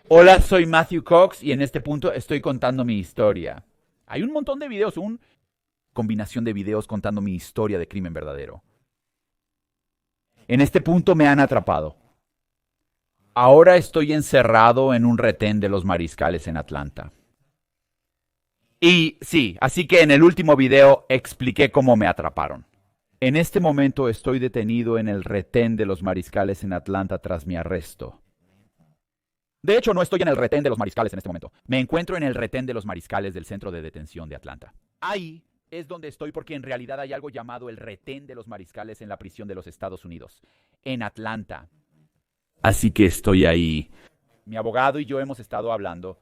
Hola, soy Matthew Cox y en este punto estoy contando mi historia. Hay un montón de videos, una combinación de videos contando mi historia de crimen verdadero. En este punto me han atrapado. Ahora estoy encerrado en un retén de los mariscales en Atlanta. Y sí, así que en el último video expliqué cómo me atraparon. En este momento estoy detenido en el retén de los mariscales en Atlanta tras mi arresto. De hecho, no estoy en el retén de los mariscales en este momento. Me encuentro en el retén de los mariscales del centro de detención de Atlanta. Ahí es donde estoy porque en realidad hay algo llamado el retén de los mariscales en la prisión de los Estados Unidos, en Atlanta. Así que estoy ahí. Mi abogado y yo hemos estado hablando.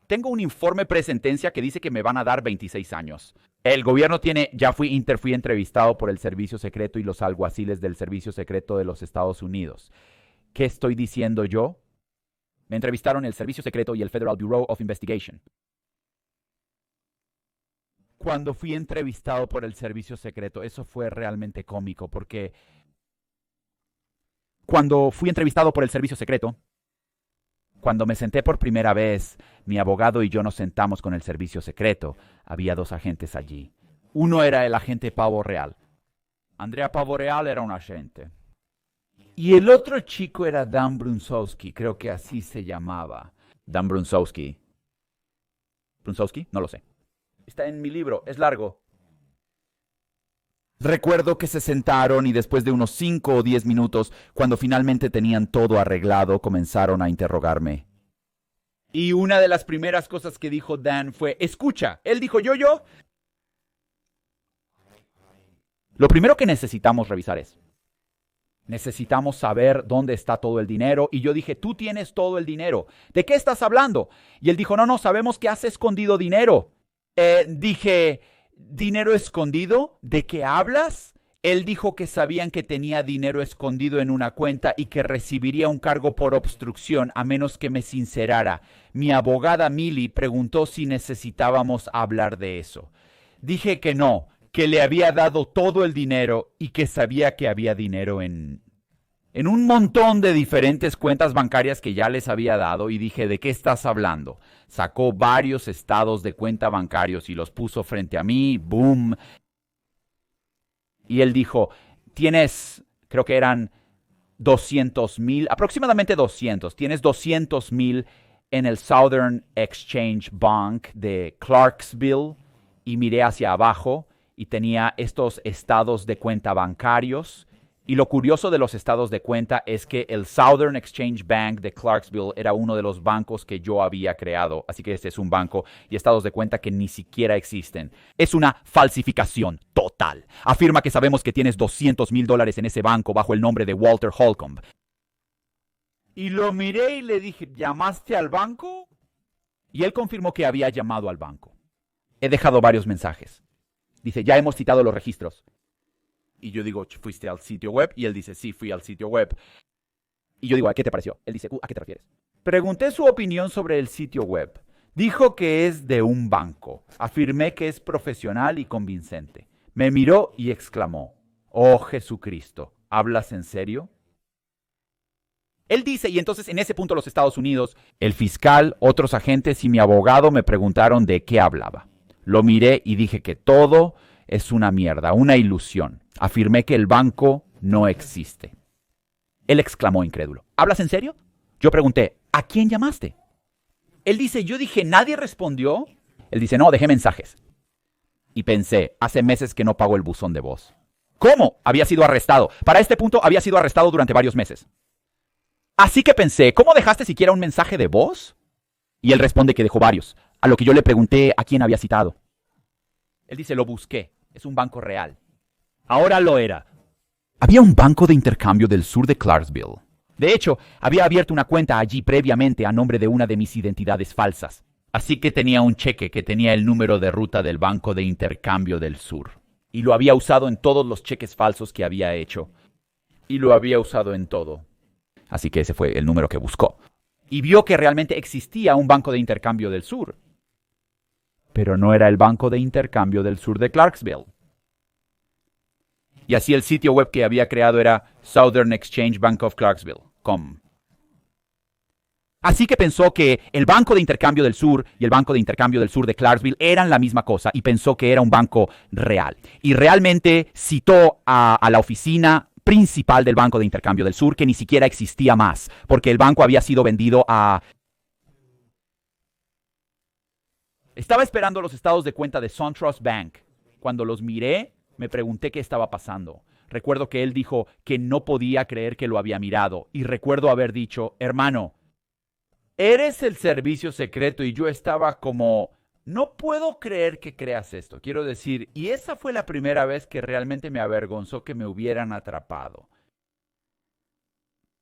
Tengo un informe presentencia que dice que me van a dar 26 años. El gobierno tiene, fui entrevistado por el Servicio Secreto y los alguaciles del Servicio Secreto de los Estados Unidos. ¿Qué estoy diciendo yo? Me entrevistaron el Servicio Secreto y el Federal Bureau of Investigation. Cuando fui entrevistado por el Servicio Secreto, eso fue realmente cómico porque cuando fui entrevistado por el Servicio Secreto, cuando me senté por primera vez, mi abogado y yo nos sentamos con el Servicio Secreto. Había dos agentes allí. Uno era el agente Pavo Real. Andrea Pavo Real era un agente. Y el otro chico era Dan Brunzowski, creo que así se llamaba. Dan Brunzowski. ¿Brunzowski? No lo sé. Está en mi libro, es largo. Recuerdo que se sentaron y después de unos 5 o 10 minutos, cuando finalmente tenían todo arreglado, comenzaron a interrogarme. Y una de las primeras cosas que dijo Dan fue, escucha, él dijo yo. Lo primero que necesitamos revisar es, necesitamos saber dónde está todo el dinero. Y yo dije, tú tienes todo el dinero. ¿De qué estás hablando? Y él dijo, no, sabemos que has escondido dinero. Dije, ¿dinero escondido? ¿De qué hablas? Él dijo que sabían que tenía dinero escondido en una cuenta y que recibiría un cargo por obstrucción a menos que me sincerara. Mi abogada Millie preguntó si necesitábamos hablar de eso. Dije que no, que le había dado todo el dinero y que sabía que había dinero en un montón de diferentes cuentas bancarias que ya les había dado y dije, ¿de qué estás hablando? Sacó varios estados de cuenta bancarios y los puso frente a mí, boom. Y él dijo, tienes, creo que eran 200,000, aproximadamente 200, tienes 200,000 en el Southern Exchange Bank de Clarksville. Y miré hacia abajo y tenía estos estados de cuenta bancarios. Y lo curioso de los estados de cuenta es que el Southern Exchange Bank de Clarksville era uno de los bancos que yo había creado. Así que este es un banco y estados de cuenta que ni siquiera existen. Es una falsificación total. Afirma que sabemos que tienes $200,000 en ese banco bajo el nombre de Walter Holcomb. Y lo miré y le dije, ¿llamaste al banco? Y él confirmó que había llamado al banco. He dejado varios mensajes. Dice, ya hemos citado los registros. Y yo digo, ¿fuiste al sitio web? Y él dice, sí, fui al sitio web. Y yo digo, ¿a qué te pareció? Él dice, ¿a qué te refieres? Pregunté su opinión sobre el sitio web. Dijo que es de un banco. Afirmé que es profesional y convincente. Me miró y exclamó, oh Jesucristo, ¿hablas en serio? Él dice, y entonces en ese punto los Estados Unidos, el fiscal, otros agentes y mi abogado me preguntaron de qué hablaba. Lo miré y dije que todo es una mierda, una ilusión. Afirmé que el banco no existe. Él exclamó incrédulo. ¿Hablas en serio? Yo pregunté, ¿a quién llamaste? Él dice, yo dije, ¿nadie respondió? Él dice, no, dejé mensajes. Y pensé, hace meses que no pago el buzón de voz. ¿Cómo? Había sido arrestado. Para este punto había sido arrestado durante varios meses. Así que pensé, ¿cómo dejaste siquiera un mensaje de voz? Y él responde que dejó varios, a lo que yo le pregunté a quién había citado. Él dice, lo busqué, es un banco real. Ahora lo era. Había un banco de intercambio del sur de Clarksville. De hecho, había abierto una cuenta allí previamente a nombre de una de mis identidades falsas. Así que tenía un cheque que tenía el número de ruta del banco de intercambio del sur. Y lo había usado en todos los cheques falsos que había hecho. Y lo había usado en todo. Así que ese fue el número que buscó. Y vio que realmente existía un banco de intercambio del sur. Pero no era el banco de intercambio del sur de Clarksville. Y así el sitio web que había creado era Southern Exchange Bank of Clarksville.com. Así que pensó que el Banco de Intercambio del Sur y el Banco de Intercambio del Sur de Clarksville eran la misma cosa y pensó que era un banco real. Y realmente citó a la oficina principal del Banco de Intercambio del Sur, que ni siquiera existía más, porque el banco había sido vendido a... Estaba esperando los estados de cuenta de SunTrust Bank. Cuando los miré, me pregunté qué estaba pasando. Recuerdo que él dijo que no podía creer que lo había mirado. Y recuerdo haber dicho, hermano, eres el servicio secreto. Y yo estaba como, no puedo creer que creas esto. Quiero decir, y esa fue la primera vez que realmente me avergonzó que me hubieran atrapado.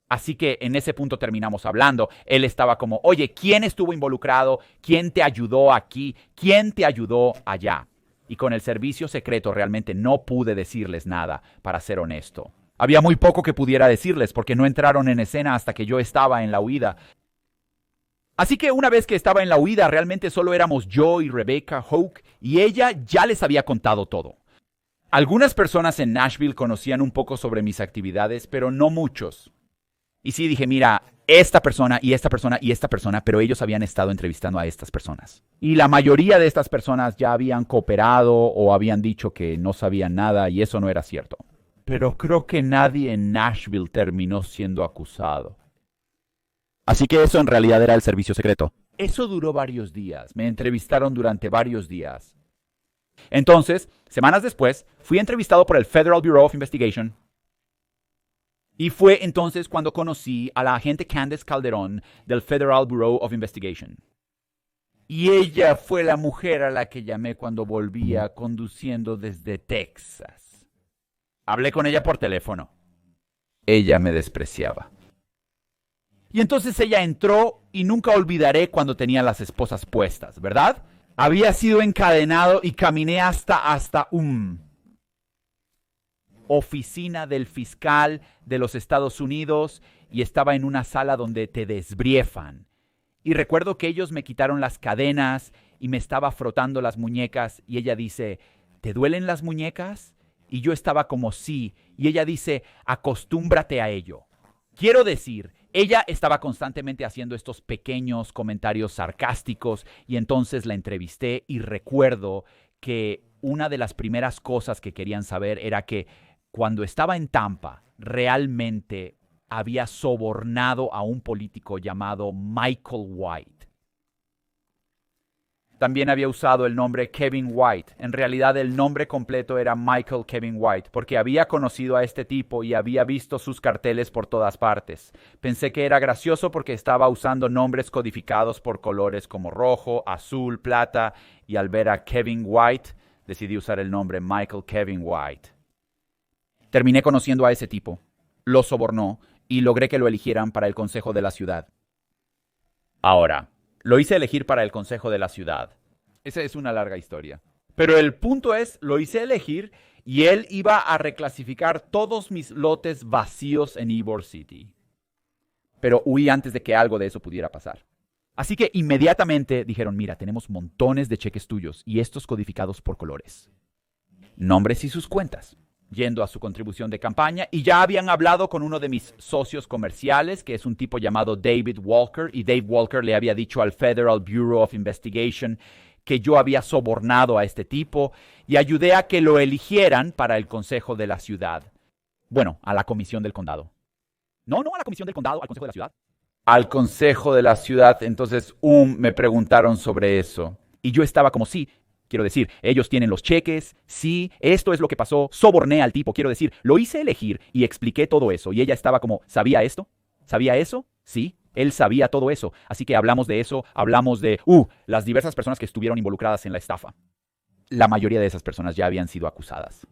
Así que en ese punto terminamos hablando. Él estaba como, oye, ¿quién estuvo involucrado? ¿Quién te ayudó aquí? ¿Quién te ayudó allá? Y con el servicio secreto realmente no pude decirles nada, para ser honesto. Había muy poco que pudiera decirles porque no entraron en escena hasta que yo estaba en la huida. Así que una vez que estaba en la huida, realmente solo éramos yo y Rebecca Hoke, y ella ya les había contado todo. Algunas personas en Nashville conocían un poco sobre mis actividades, pero no muchos. Y sí dije, mira, esta persona y esta persona y esta persona, pero ellos habían estado entrevistando a estas personas. Y la mayoría de estas personas ya habían cooperado o habían dicho que no sabían nada y eso no era cierto. Pero creo que nadie en Nashville terminó siendo acusado. Así que eso en realidad era el servicio secreto. Eso duró varios días. Me entrevistaron durante varios días. Entonces, semanas después, fui entrevistado por el Federal Bureau of Investigation. Y fue entonces cuando conocí a la agente Candace Calderón del Federal Bureau of Investigation. Y ella fue la mujer a la que llamé cuando volvía conduciendo desde Texas. Hablé con ella por teléfono. Ella me despreciaba. Y entonces ella entró y nunca olvidaré cuando tenía las esposas puestas, ¿verdad? Había sido encadenado y caminé hasta oficina del fiscal de los Estados Unidos y estaba en una sala donde te desbriefan. Y recuerdo que ellos me quitaron las cadenas y me estaba frotando las muñecas y ella dice, ¿te duelen las muñecas? Y yo estaba como sí. Y ella dice, acostúmbrate a ello. Quiero decir, ella estaba constantemente haciendo estos pequeños comentarios sarcásticos y entonces la entrevisté y recuerdo que una de las primeras cosas que querían saber era que cuando estaba en Tampa, realmente había sobornado a un político llamado Michael White. También había usado el nombre Kevin White. En realidad el nombre completo era Michael Kevin White, porque había conocido a este tipo y había visto sus carteles por todas partes. Pensé que era gracioso porque estaba usando nombres codificados por colores como rojo, azul, plata, y al ver a Kevin White, decidí usar el nombre Michael Kevin White. Terminé conociendo a ese tipo, lo sobornó y logré que lo eligieran para el consejo de la ciudad. Ahora, lo hice elegir para el consejo de la ciudad. Esa es una larga historia. Pero el punto es, lo hice elegir y él iba a reclasificar todos mis lotes vacíos en Ybor City. Pero huí antes de que algo de eso pudiera pasar. Así que inmediatamente dijeron, mira, tenemos montones de cheques tuyos y estos codificados por colores. Nombres y sus cuentas. Yendo a su contribución de campaña, y ya habían hablado con uno de mis socios comerciales, que es un tipo llamado David Walker, y Dave Walker le había dicho al Federal Bureau of Investigation que yo había sobornado a este tipo, y ayudé a que lo eligieran para el consejo de la ciudad. Bueno, a la comisión del condado. No a la comisión del condado, al consejo de la ciudad. Al consejo de la ciudad, entonces me preguntaron sobre eso. Y yo estaba como, sí. Quiero decir, ellos tienen los cheques, sí, esto es lo que pasó, soborné al tipo, quiero decir, lo hice elegir y expliqué todo eso. Y ella estaba como, ¿sabía esto? ¿Sabía eso? Sí, él sabía todo eso. Así que hablamos de eso, hablamos de, las diversas personas que estuvieron involucradas en la estafa. La mayoría de esas personas ya habían sido acusadas.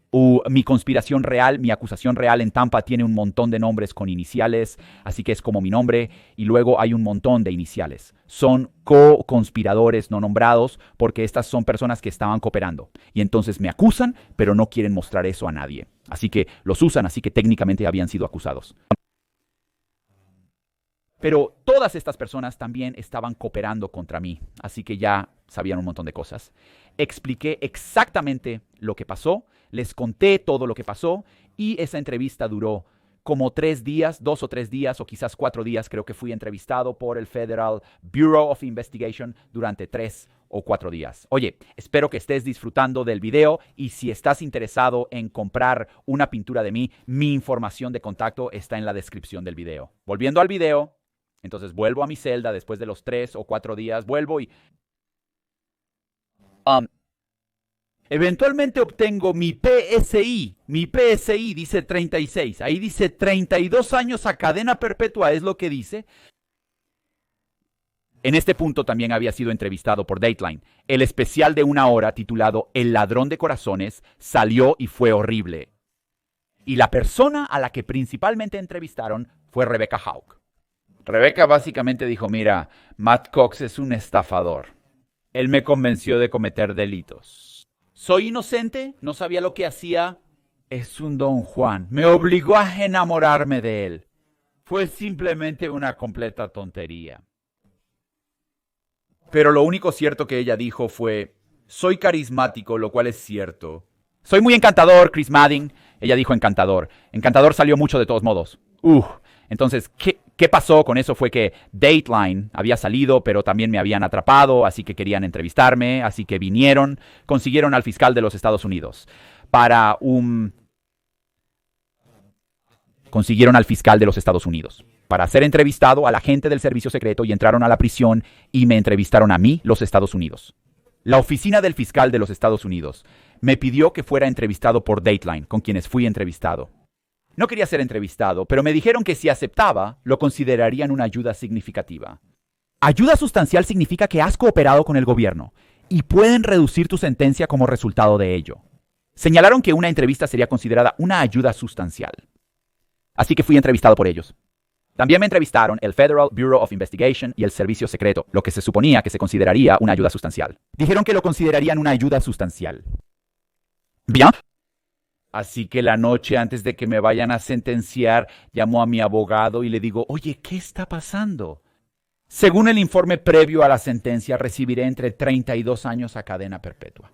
Mi conspiración real, mi acusación real en Tampa tiene un montón de nombres con iniciales, así que es como mi nombre, y luego hay un montón de iniciales. Son co-conspiradores no nombrados porque estas son personas que estaban cooperando. Y entonces me acusan, pero no quieren mostrar eso a nadie. Así que los usan, así que técnicamente habían sido acusados. Pero todas estas personas también estaban cooperando contra mí, así que ya sabían un montón de cosas. Expliqué exactamente lo que pasó, les conté todo lo que pasó y esa entrevista duró como 3 días, 2 o 3 días o quizás 4 días, creo que fui entrevistado por el Federal Bureau of Investigation durante 3 o 4 días. Oye, espero que estés disfrutando del video y si estás interesado en comprar una pintura de mí, mi información de contacto está en la descripción del video. Volviendo al video, entonces vuelvo a mi celda después de los 3 o 4 días, vuelvo y eventualmente obtengo mi PSI. Mi PSI dice 36. Ahí dice 32 años a cadena perpetua, es lo que dice. En este punto también había sido entrevistado por Dateline. El especial de 1 hora titulado El ladrón de corazones salió y fue horrible. Y la persona a la que principalmente entrevistaron fue Rebecca Hauck. Rebecca básicamente dijo, mira, Matt Cox es un estafador. Él me convenció de cometer delitos. Soy inocente, no sabía lo que hacía. Es un Don Juan. Me obligó a enamorarme de él. Fue simplemente una completa tontería. Pero lo único cierto que ella dijo fue, soy carismático, lo cual es cierto. Soy muy encantador, Chris Madden. Ella dijo encantador. Encantador salió mucho de todos modos. Entonces, ¿qué pasó con eso? Fue que Dateline había salido, pero también me habían atrapado, así que querían entrevistarme, así que vinieron, consiguieron al fiscal de los Estados Unidos para ser entrevistado al agente del servicio secreto y entraron a la prisión y me entrevistaron a mí, los Estados Unidos. La oficina del fiscal de los Estados Unidos me pidió que fuera entrevistado por Dateline, con quienes fui entrevistado. No quería ser entrevistado, pero me dijeron que si aceptaba, lo considerarían una ayuda significativa. Ayuda sustancial significa que has cooperado con el gobierno y pueden reducir tu sentencia como resultado de ello. Señalaron que una entrevista sería considerada una ayuda sustancial. Así que fui entrevistado por ellos. También me entrevistaron el Federal Bureau of Investigation y el Servicio Secreto, lo que se suponía que se consideraría una ayuda sustancial. Dijeron que lo considerarían una ayuda sustancial. ¿Bien? Así que la noche antes de que me vayan a sentenciar, llamo a mi abogado y le digo, oye, ¿qué está pasando? Según el informe previo a la sentencia, recibiré entre 32 años a cadena perpetua.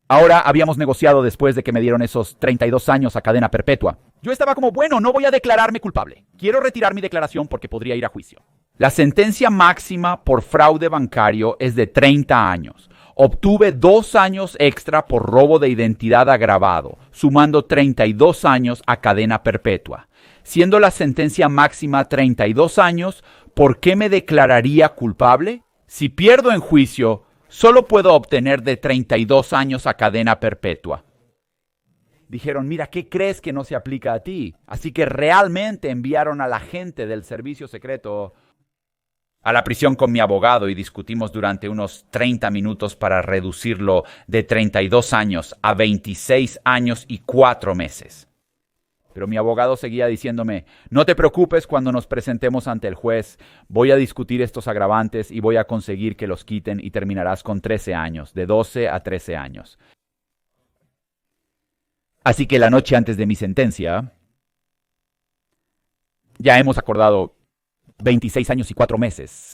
Ahora habíamos negociado después de que me dieron esos 32 años a cadena perpetua. Yo estaba como, bueno, no voy a declararme culpable. Quiero retirar mi declaración porque podría ir a juicio. La sentencia máxima por fraude bancario es de 30 años. Obtuve 2 años extra por robo de identidad agravado, sumando 32 años a cadena perpetua. Siendo la sentencia máxima 32 años, ¿por qué me declararía culpable? Si pierdo en juicio, solo puedo obtener de 32 años a cadena perpetua. Dijeron, mira, ¿qué crees que no se aplica a ti? Así que realmente enviaron al agente del servicio secreto a la prisión con mi abogado y discutimos durante unos 30 minutos para reducirlo de 32 años a 26 años y 4 meses. Pero mi abogado seguía diciéndome, no te preocupes cuando nos presentemos ante el juez, voy a discutir estos agravantes y voy a conseguir que los quiten y terminarás con 13 años, de 12 a 13 años. Así que la noche antes de mi sentencia, ya hemos acordado 26 años y 4 meses.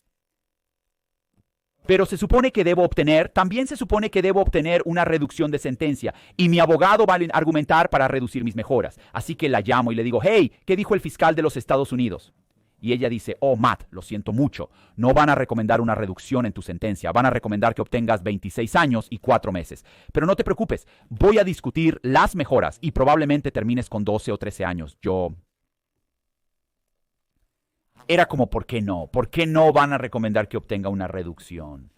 Pero también se supone que debo obtener una reducción de sentencia. Y mi abogado va a argumentar para reducir mis mejoras. Así que la llamo y le digo, hey, ¿qué dijo el fiscal de los Estados Unidos? Y ella dice, oh, Matt, lo siento mucho. No van a recomendar una reducción en tu sentencia. Van a recomendar que obtengas 26 años y 4 meses. Pero no te preocupes, voy a discutir las mejoras y probablemente termines con 12 o 13 años. Era como, ¿por qué no? ¿Por qué no van a recomendar que obtenga una reducción?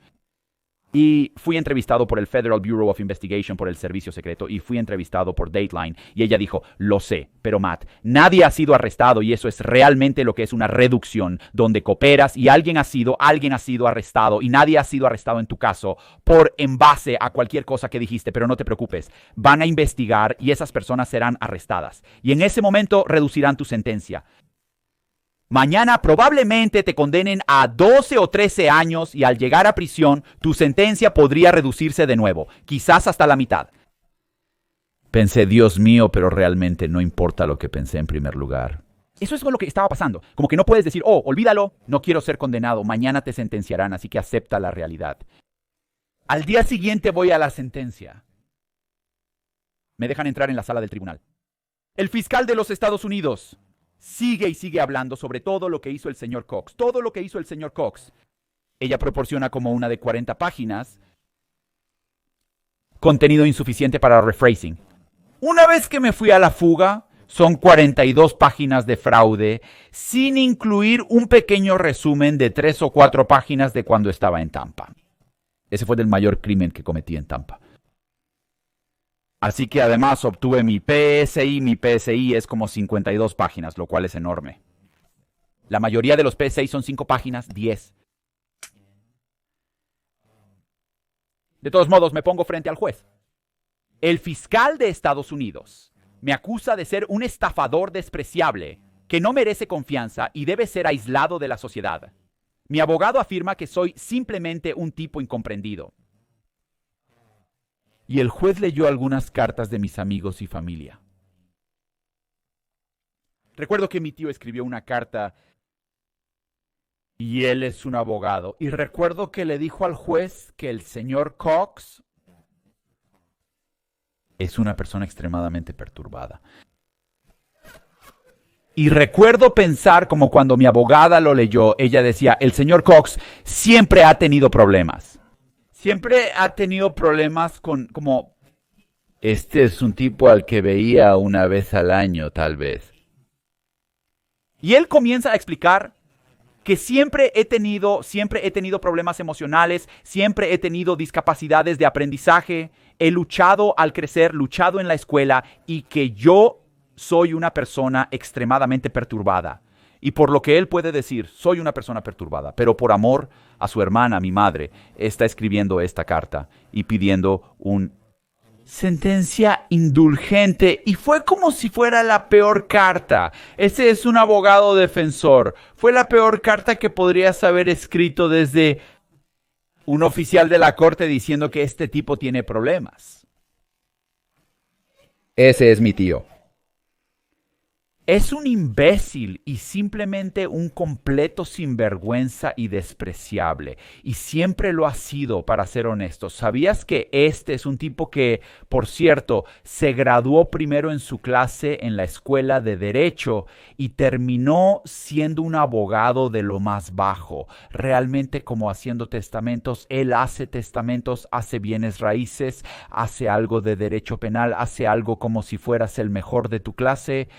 Y fui entrevistado por el Federal Bureau of Investigation, por el Servicio Secreto, y fui entrevistado por Dateline. Y ella dijo, lo sé, pero Matt, nadie ha sido arrestado y eso es realmente lo que es una reducción, donde cooperas y alguien ha sido arrestado y nadie ha sido arrestado en tu caso en base a cualquier cosa que dijiste, pero no te preocupes, van a investigar y esas personas serán arrestadas. Y en ese momento reducirán tu sentencia. Mañana probablemente te condenen a 12 o 13 años y al llegar a prisión, tu sentencia podría reducirse de nuevo, quizás hasta la mitad. Pensé, Dios mío, pero realmente no importa lo que pensé en primer lugar. Eso es lo que estaba pasando. Como que no puedes decir, oh, olvídalo, no quiero ser condenado, mañana te sentenciarán, así que acepta la realidad. Al día siguiente voy a la sentencia. Me dejan entrar en la sala del tribunal. El fiscal de los Estados Unidos sigue y sigue hablando sobre todo lo que hizo el señor Cox. Todo lo que hizo el señor Cox. Ella proporciona como una de 40 páginas. Contenido insuficiente para rephrasing. Una vez que me fui a la fuga, son 42 páginas de fraude, sin incluir un pequeño resumen de 3 o 4 páginas de cuando estaba en Tampa. Ese fue el mayor crimen que cometí en Tampa. Así que además obtuve mi PSI. Mi PSI es como 52 páginas, lo cual es enorme. La mayoría de los PSI son 5 páginas, 10. De todos modos, me pongo frente al juez. El fiscal de Estados Unidos me acusa de ser un estafador despreciable que no merece confianza y debe ser aislado de la sociedad. Mi abogado afirma que soy simplemente un tipo incomprendido. Y el juez leyó algunas cartas de mis amigos y familia. Recuerdo que mi tío escribió una carta y él es un abogado. Y recuerdo que le dijo al juez que el señor Cox es una persona extremadamente perturbada. Y recuerdo pensar como cuando mi abogada lo leyó, ella decía, el señor Cox siempre ha tenido problemas. Siempre ha tenido problemas con, como, este es un tipo al que veía una vez al año, tal vez. Y él comienza a explicar que siempre he tenido problemas emocionales, siempre he tenido discapacidades de aprendizaje, he luchado al crecer, luchado en la escuela y que yo soy una persona extremadamente perturbada. Y por lo que él puede decir, soy una persona perturbada, pero por amor a su hermana, mi madre, está escribiendo esta carta y pidiendo una sentencia indulgente. Y fue como si fuera la peor carta. Ese es un abogado defensor. Fue la peor carta que podrías haber escrito desde un oficial de la corte diciendo que este tipo tiene problemas. Ese es mi tío. Es un imbécil y simplemente un completo sinvergüenza y despreciable. Y siempre lo ha sido, para ser honesto. ¿Sabías que este es un tipo que, por cierto, se graduó primero en su clase en la escuela de Derecho y terminó siendo un abogado de lo más bajo? Realmente como haciendo testamentos. Él hace testamentos, hace bienes raíces, hace algo de derecho penal, hace algo como si fueras el mejor de tu clase.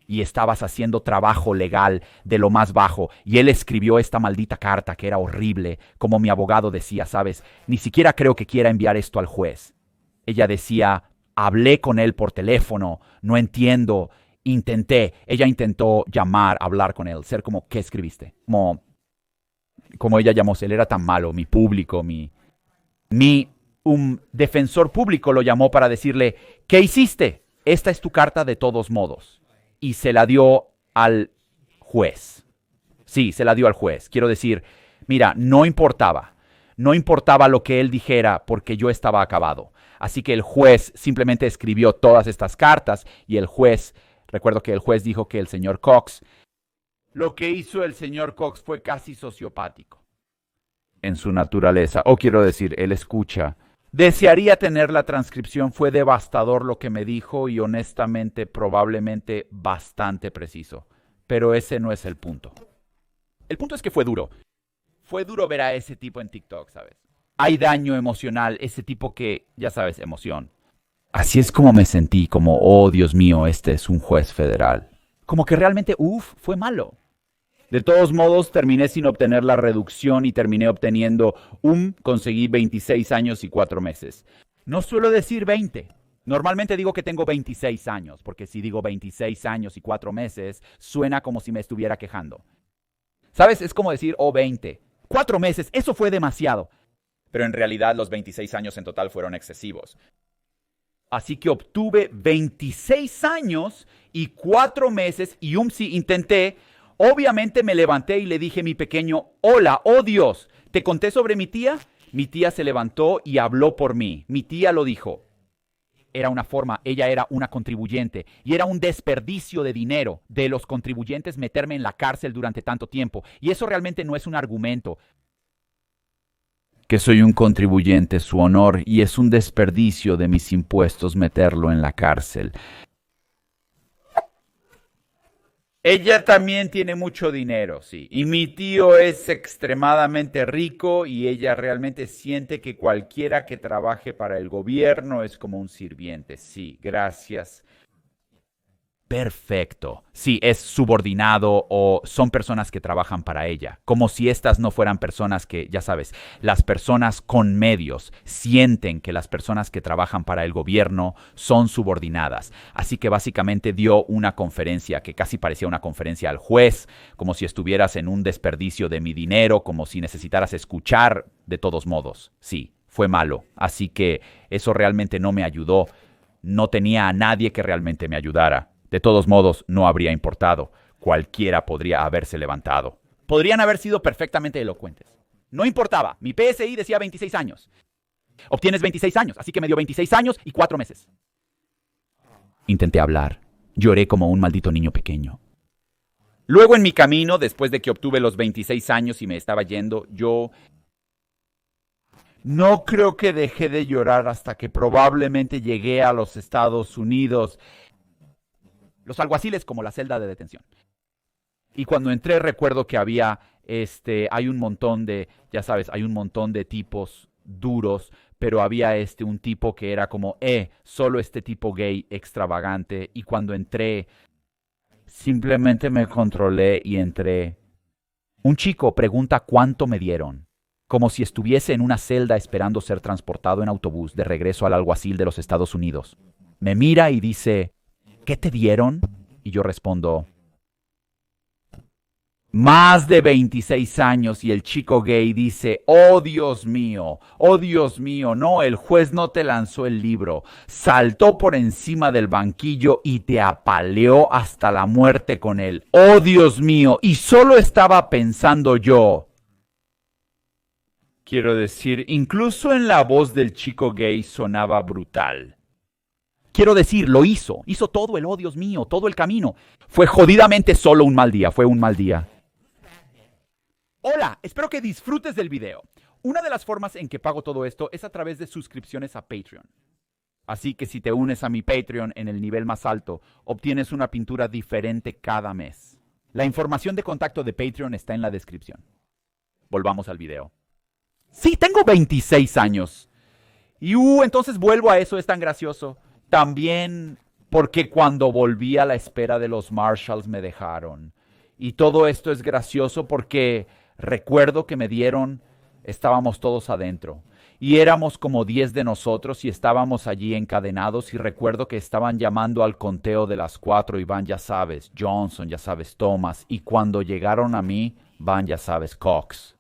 Y estabas haciendo trabajo legal de lo más bajo. Y él escribió esta maldita carta que era horrible. Como mi abogado decía, ¿sabes? Ni siquiera creo que quiera enviar esto al juez. Ella decía, hablé con él por teléfono, no entiendo, intenté. Ella intentó hablar con él, ser como, ¿qué escribiste? Como ella llamó, él era tan malo, mi público, un defensor público lo llamó para decirle, ¿qué hiciste? Esta es tu carta de todos modos. Y se la dio al juez. Sí, se la dio al juez. Quiero decir, mira, no importaba lo que él dijera porque yo estaba acabado. Así que el juez simplemente escribió todas estas cartas y el juez, recuerdo que el juez dijo que el señor Cox, lo que hizo el señor Cox fue casi sociopático en su naturaleza. O quiero decir, él escucha. Desearía tener la transcripción, fue devastador lo que me dijo y honestamente probablemente bastante preciso. Pero ese no es el punto. El punto es que fue duro. Fue duro ver a ese tipo en TikTok, ¿sabes? Hay daño emocional, ese tipo que, ya sabes, emoción. Así es como me sentí, como, oh Dios mío, este es un juez federal. Como que realmente, fue malo. De todos modos, terminé sin obtener la reducción y terminé obteniendo conseguí 26 años y 4 meses. No suelo decir 20. Normalmente digo que tengo 26 años, porque si digo 26 años y 4 meses, suena como si me estuviera quejando. ¿Sabes? Es como decir, 20. 4 meses, eso fue demasiado. Pero en realidad los 26 años en total fueron excesivos. Así que obtuve 26 años y 4 meses y sí intenté. Obviamente me levanté y le dije a mi pequeño, hola, oh Dios, ¿te conté sobre mi tía? Mi tía se levantó y habló por mí. Mi tía lo dijo. Era una forma, ella era una contribuyente y era un desperdicio de dinero de los contribuyentes meterme en la cárcel durante tanto tiempo. Y eso realmente no es un argumento. que soy un contribuyente, su honor, y es un desperdicio de mis impuestos meterlo en la cárcel. Ella también tiene mucho dinero, sí. Y mi tío es extremadamente rico y ella realmente siente que cualquiera que trabaje para el gobierno es como un sirviente. Sí, gracias. Perfecto. Sí, es subordinado o son personas que trabajan para ella. Como si estas no fueran personas que, ya sabes, las personas con medios sienten que las personas que trabajan para el gobierno son subordinadas. Así que básicamente dio una conferencia que casi parecía una conferencia al juez, como si estuvieras en un desperdicio de mi dinero, como si necesitaras escuchar de todos modos. Sí, fue malo. Así que eso realmente no me ayudó. No tenía a nadie que realmente me ayudara. De todos modos, no habría importado. Cualquiera podría haberse levantado. Podrían haber sido perfectamente elocuentes. No importaba. Mi PSI decía 26 años. Obtienes 26 años, así que me dio 26 años y 4 meses. Intenté hablar. Lloré como un maldito niño pequeño. Luego en mi camino, después de que obtuve los 26 años y me estaba yendo, yo no creo que dejé de llorar hasta que probablemente llegué a los Estados Unidos. Los alguaciles como la celda de detención. Y cuando entré recuerdo que hay un montón de, ya sabes, hay un montón de tipos duros, pero había un tipo que era como, solo este tipo gay extravagante. Y cuando entré, simplemente me controlé y entré. Un chico pregunta cuánto me dieron, como si estuviese en una celda esperando ser transportado en autobús de regreso al alguacil de los Estados Unidos. Me mira y dice, ¿qué te dieron? Y yo respondo, más de 26 años. Y el chico gay dice, oh Dios mío, no, el juez no te lanzó el libro, saltó por encima del banquillo y te apaleó hasta la muerte con él. Oh Dios mío, y solo estaba pensando yo. Quiero decir, incluso en la voz del chico gay sonaba brutal. Quiero decir, lo hizo todo el, oh Dios mío, todo el camino. Fue jodidamente solo un mal día, fue un mal día. Hola, espero que disfrutes del video. Una de las formas en que pago todo esto es a través de suscripciones a Patreon. Así que si te unes a mi Patreon en el nivel más alto, obtienes una pintura diferente cada mes. La información de contacto de Patreon está en la descripción. Volvamos al video. Sí, tengo 26 años. Y entonces vuelvo a eso, es tan gracioso. También porque cuando volví a la espera de los Marshalls me dejaron. Y todo esto es gracioso porque recuerdo que estábamos todos adentro. Y éramos como 10 de nosotros y estábamos allí encadenados y recuerdo que estaban llamando al conteo de las 4 y van, ya sabes, Johnson, ya sabes, Thomas. Y cuando llegaron a mí, van, ya sabes, Cox.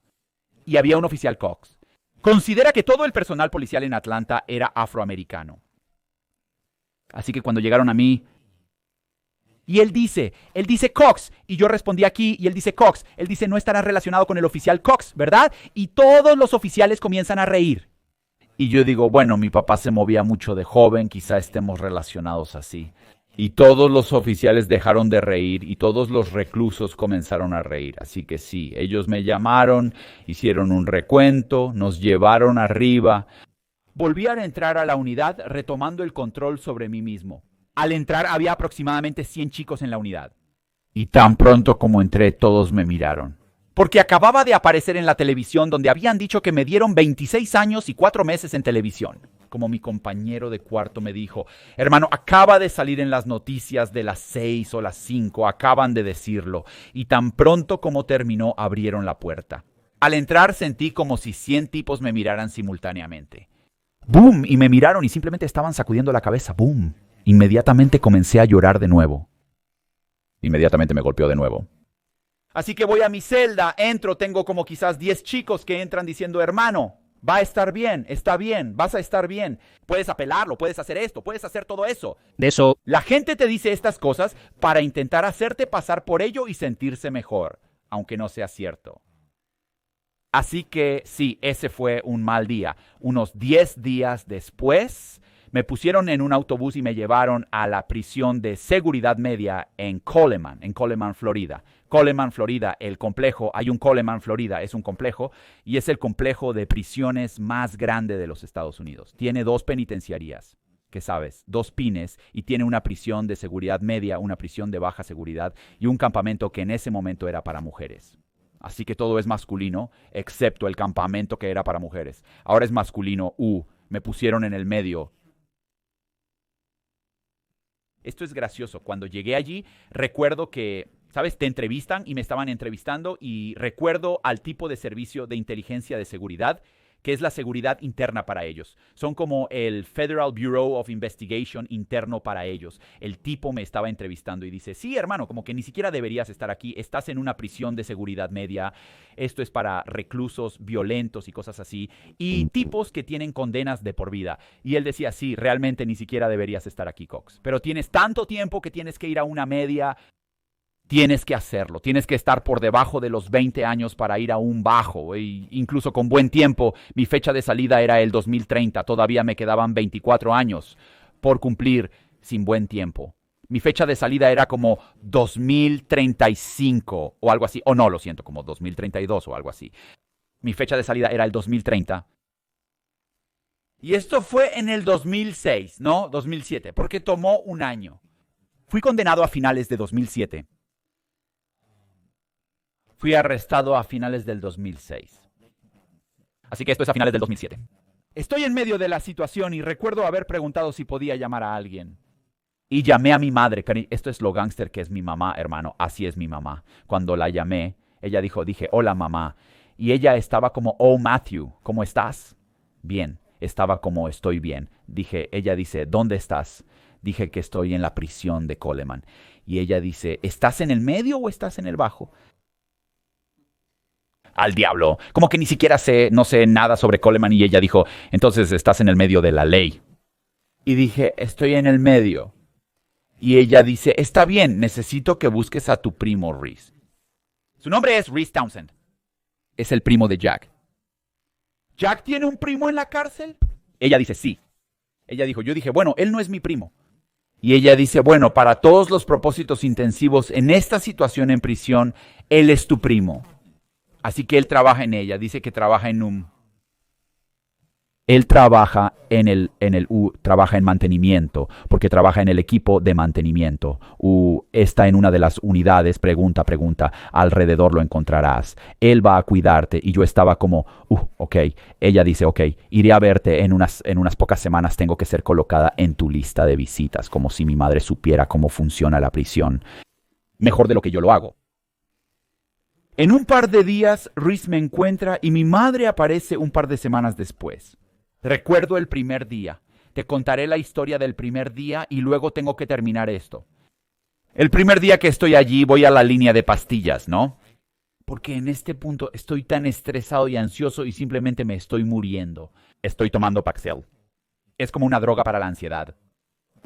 Y había un oficial Cox. Considera que todo el personal policial en Atlanta era afroamericano. Así que cuando llegaron a mí, y él dice Cox, y yo respondí aquí, y él dice Cox, él dice no estará relacionado con el oficial Cox, ¿verdad? Y todos los oficiales comienzan a reír. Y yo digo, bueno, mi papá se movía mucho de joven, quizá estemos relacionados así. Y todos los oficiales dejaron de reír y todos los reclusos comenzaron a reír. Así que sí, ellos me llamaron, hicieron un recuento, nos llevaron arriba. Volví a entrar a la unidad retomando el control sobre mí mismo. Al entrar había aproximadamente 100 chicos en la unidad. Y tan pronto como entré, todos me miraron. Porque acababa de aparecer en la televisión donde habían dicho que me dieron 26 años y 4 meses en televisión. Como mi compañero de cuarto me dijo, hermano, acaba de salir en las noticias de las 6 o las 5, acaban de decirlo. Y tan pronto como terminó, abrieron la puerta. Al entrar sentí como si 100 tipos me miraran simultáneamente. ¡Boom! Y me miraron y simplemente estaban sacudiendo la cabeza. ¡Boom! Inmediatamente comencé a llorar de nuevo. Inmediatamente me golpeó de nuevo. Así que voy a mi celda, entro, tengo como quizás 10 chicos que entran diciendo, hermano, va a estar bien, está bien, vas a estar bien. Puedes apelarlo, puedes hacer esto, puedes hacer todo eso. De eso, La gente te dice estas cosas para intentar hacerte pasar por ello y sentirse mejor, aunque no sea cierto. Así que sí, ese fue un mal día. Unos 10 días después, Me pusieron en un autobús y me llevaron a la prisión de seguridad media en Coleman, Florida. Coleman, Florida, el complejo, hay un Coleman, Florida, es un complejo y es el complejo de prisiones más grande de los Estados Unidos. Tiene 2 penitenciarías, que sabes, 2 pines y tiene una prisión de seguridad media, una prisión de baja seguridad y un campamento que en ese momento era para mujeres. Así que todo es masculino, excepto el campamento que era para mujeres. Ahora es masculino, me pusieron en el medio. Esto es gracioso. Cuando llegué allí, recuerdo que, ¿sabes? Te entrevistan y me estaban entrevistando y recuerdo al tipo de servicio de inteligencia de seguridad, que es la seguridad interna para ellos. Son como el Federal Bureau of Investigation interno para ellos. El tipo me estaba entrevistando y dice, sí, hermano, como que ni siquiera deberías estar aquí. Estás en una prisión de seguridad media. Esto es para reclusos violentos y cosas así. Y tipos que tienen condenas de por vida. Y él decía, sí, realmente ni siquiera deberías estar aquí, Cox. Pero tienes tanto tiempo que tienes que ir a una media. Tienes que hacerlo, tienes que estar por debajo de los 20 años para ir a un bajo, incluso con buen tiempo. Mi fecha de salida era el 2030, todavía me quedaban 24 años por cumplir sin buen tiempo. Mi fecha de salida era como 2035 o algo así, o no, lo siento, como 2032 o algo así. Mi fecha de salida era el 2030. Y esto fue en el 2006, ¿no? 2007, porque tomó un año. Fui condenado a finales de 2007. Fui arrestado a finales del 2006. Así que esto es a finales del 2007. Estoy en medio de la situación y recuerdo haber preguntado si podía llamar a alguien. Y llamé a mi madre. Esto es lo gángster que es mi mamá, hermano. Así es mi mamá. Cuando la llamé, ella dije, hola mamá. Y ella estaba como, oh Matthew, ¿cómo estás? Bien. Estaba como, estoy bien. Ella dice, ¿dónde estás? Dije que estoy en la prisión de Coleman. Y ella dice, ¿estás en el medio o estás en el bajo? Al diablo. Como que ni siquiera no sé nada sobre Coleman y ella dijo, entonces estás en el medio de la ley. Y dije, estoy en el medio. Y ella dice, está bien, necesito que busques a tu primo Reese. Su nombre es Reese Townsend. Es el primo de Jack. ¿Jack tiene un primo en la cárcel? Ella dice, sí. Yo dije, bueno, él no es mi primo. Y ella dice, bueno, para todos los propósitos intensivos en esta situación en prisión, él es tu primo. Así que él trabaja en ella, dice que trabaja en Él trabaja trabaja en mantenimiento, porque trabaja en el equipo de mantenimiento. Está en una de las unidades, pregunta, alrededor lo encontrarás. Él va a cuidarte. Y yo estaba como, ok. Ella dice, ok, iré a verte en unas pocas semanas. Tengo que ser colocada en tu lista de visitas, como si mi madre supiera cómo funciona la prisión. Mejor de lo que yo lo hago. En un par de días, Reese me encuentra y mi madre aparece un par de semanas después. Recuerdo el primer día. Te contaré la historia del primer día y luego tengo que terminar esto. El primer día que estoy allí voy a la línea de pastillas, ¿no? Porque en este punto estoy tan estresado y ansioso y simplemente me estoy muriendo. Estoy tomando Paxil. Es como una droga para la ansiedad.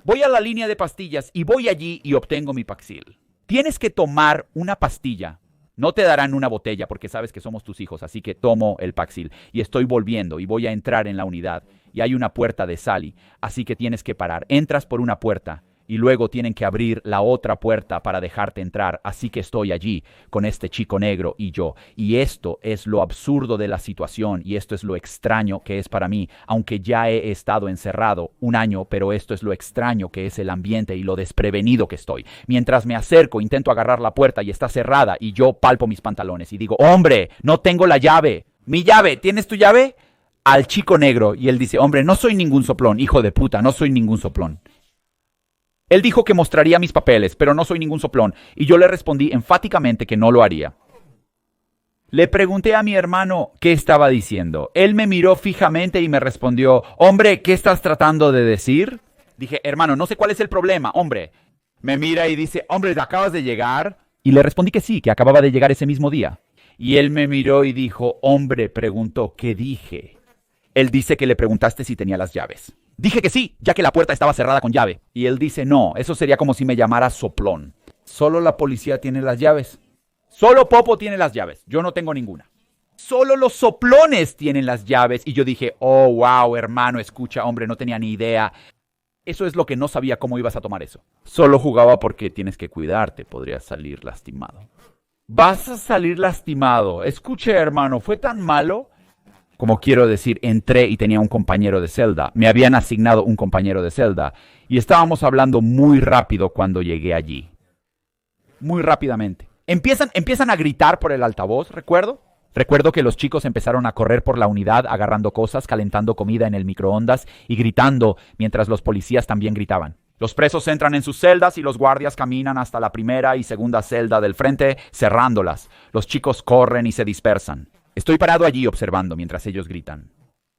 Voy a la línea de pastillas y voy allí y obtengo mi Paxil. Tienes que tomar una pastilla. No te darán una botella porque sabes que somos tus hijos, así que tomo el Paxil y estoy volviendo y voy a entrar en la unidad y hay una puerta de Sally, así que tienes que parar. Entras por una puerta y luego tienen que abrir la otra puerta para dejarte entrar, así que estoy allí con este chico negro y yo. Y esto es lo absurdo de la situación y esto es lo extraño que es para mí, aunque ya he estado encerrado un año, pero esto es lo extraño que es el ambiente y lo desprevenido que estoy. Mientras me acerco, intento agarrar la puerta y está cerrada y yo palpo mis pantalones y digo, hombre, no tengo la llave. Mi llave, ¿tienes tu llave? Al chico negro y él dice, hombre, no soy ningún soplón, hijo de puta, no soy ningún soplón. Él dijo que mostraría mis papeles, pero no soy ningún soplón, y yo le respondí enfáticamente que no lo haría. Le pregunté a mi hermano qué estaba diciendo. Él me miró fijamente y me respondió, hombre, ¿qué estás tratando de decir? Dije, hermano, no sé cuál es el problema, hombre. Me mira y dice, hombre, ¿te acabas de llegar? Y le respondí que sí, que acababa de llegar ese mismo día. Y él me miró y dijo, hombre, preguntó, ¿qué dije? Él dice que le preguntaste si tenía las llaves. Dije que sí, ya que la puerta estaba cerrada con llave. Y él dice, no, eso sería como si me llamara soplón. Solo la policía tiene las llaves. Solo Popo tiene las llaves. Yo no tengo ninguna. Solo los soplones tienen las llaves. Y yo dije, oh, wow, hermano, escucha, hombre, no tenía ni idea. Eso es lo que no sabía cómo ibas a tomar eso. Solo jugaba porque tienes que cuidarte, podrías salir lastimado. Vas a salir lastimado. Escuche, hermano, fue tan malo. Como quiero decir, entré y tenía un compañero de celda. Me habían asignado un compañero de celda. Y estábamos hablando muy rápido cuando llegué allí. Muy rápidamente. Empiezan a gritar por el altavoz, ¿recuerdo? Recuerdo que los chicos empezaron a correr por la unidad, agarrando cosas, calentando comida en el microondas y gritando, mientras los policías también gritaban. Los presos entran en sus celdas y los guardias caminan hasta la primera y segunda celda del frente, cerrándolas. Los chicos corren y se dispersan. Estoy parado allí observando mientras ellos gritan.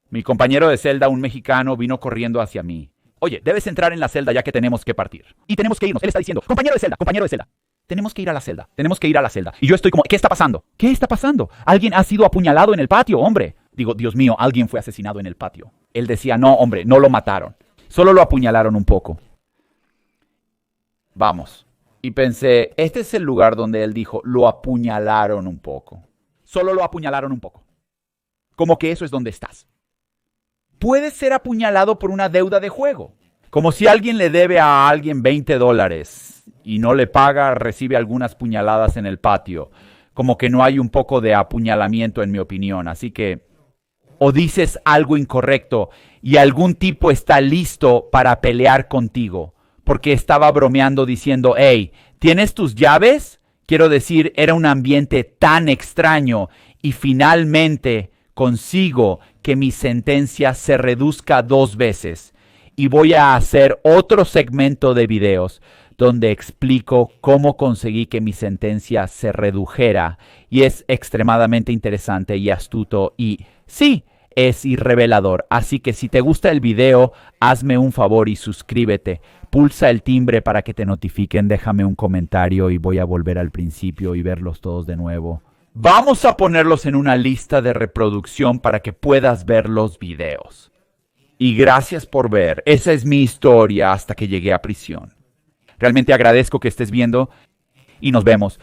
Mi compañero de celda, un mexicano, vino corriendo hacia mí. Oye, debes entrar en la celda ya que tenemos que partir. Y tenemos que irnos. Él está diciendo, compañero de celda. Tenemos que ir a la celda. Y yo estoy como, ¿qué está pasando? ¿Qué está pasando? Alguien ha sido apuñalado en el patio, hombre. Digo, Dios mío, alguien fue asesinado en el patio. Él decía, no, hombre, no lo mataron. Solo lo apuñalaron un poco. Vamos. Y pensé, este es el lugar donde él dijo, lo apuñalaron un poco. Solo lo apuñalaron un poco. Como que eso es donde estás. Puedes ser apuñalado por una deuda de juego. Como si alguien le debe a alguien $20 y no le paga, recibe algunas puñaladas en el patio. Como que no hay un poco de apuñalamiento en mi opinión. Así que, o dices algo incorrecto y algún tipo está listo para pelear contigo. Porque estaba bromeando diciendo, hey, ¿tienes tus llaves? Quiero decir, era un ambiente tan extraño y finalmente consigo que mi sentencia se reduzca 2 veces. Y voy a hacer otro segmento de videos donde explico cómo conseguí que mi sentencia se redujera. Y es extremadamente interesante y astuto y sí, es revelador. Así que si te gusta el video, hazme un favor y suscríbete. Pulsa el timbre para que te notifiquen, déjame un comentario y voy a volver al principio y verlos todos de nuevo. Vamos a ponerlos en una lista de reproducción para que puedas ver los videos. Y gracias por ver. Esa es mi historia hasta que llegué a prisión. Realmente agradezco que estés viendo y nos vemos.